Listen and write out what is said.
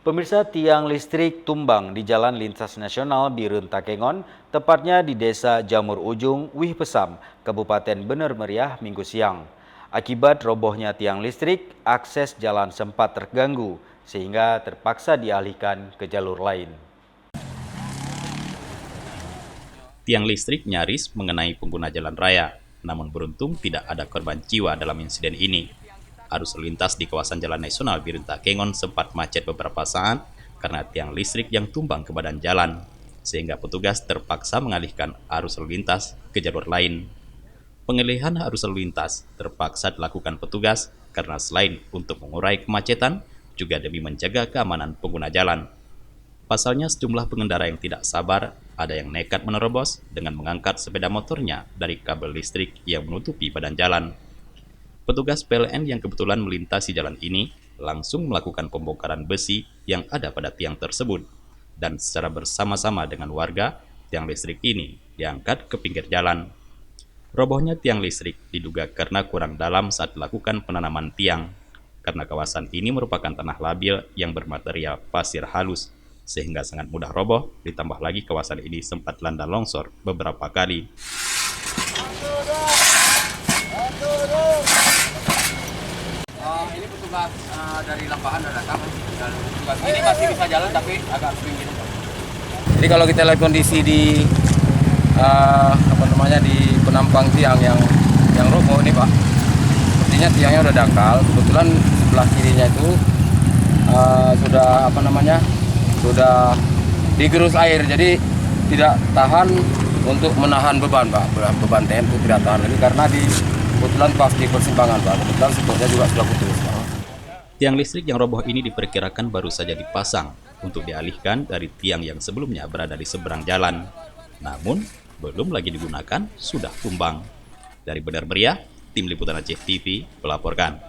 Pemirsa, tiang listrik tumbang di Jalan Lintas Nasional Birun Takengon, tepatnya di Desa Jamur Ujung, Wih Pesam, Kabupaten Bener Meriah, Minggu siang. Akibat robohnya tiang listrik, akses jalan sempat terganggu, sehingga terpaksa dialihkan ke jalur lain. Tiang listrik nyaris mengenai pengguna jalan raya, namun beruntung tidak ada korban jiwa dalam insiden ini. Arus lalu lintas di kawasan Jalan Nasional Birun Takengon sempat macet beberapa saat karena tiang listrik yang tumbang ke badan jalan, sehingga petugas terpaksa mengalihkan arus lalu lintas ke jalur lain. Pengalihan arus lalu lintas terpaksa dilakukan petugas karena selain untuk mengurai kemacetan, juga demi menjaga keamanan pengguna jalan. Pasalnya sejumlah pengendara yang tidak sabar, ada yang nekat menerobos dengan mengangkat sepeda motornya dari kabel listrik yang menutupi badan jalan. Petugas PLN yang kebetulan melintasi jalan ini langsung melakukan pembongkaran besi yang ada pada tiang tersebut, dan secara bersama-sama dengan warga, tiang listrik ini diangkat ke pinggir jalan. Robohnya tiang listrik diduga karena kurang dalam saat dilakukan penanaman tiang, karena kawasan ini merupakan tanah labil yang bermaterial pasir halus, sehingga sangat mudah roboh, ditambah lagi kawasan ini sempat dilanda longsor beberapa kali. Ini petugas dari lapangan sudah datang. Petugas ini masih bisa jalan tapi agak sering gitu. Jadi kalau kita lihat kondisi di di penampang tiang yang roboh ini Pak, sepertinya tiangnya udah dangkal. Kebetulan sebelah kirinya itu sudah digerus air, jadi tidak tahan untuk menahan beban Pak. Beban TM itu tidak tahan lagi karena kebetulan pas di persimpangan Pak. Kebetulan supportnya juga sudah putus Pak. Tiang listrik yang roboh ini diperkirakan baru saja dipasang untuk dialihkan dari tiang yang sebelumnya berada di seberang jalan. Namun, belum lagi digunakan, sudah tumbang. Dari Bener Meriah, Tim Liputan Aceh TV melaporkan.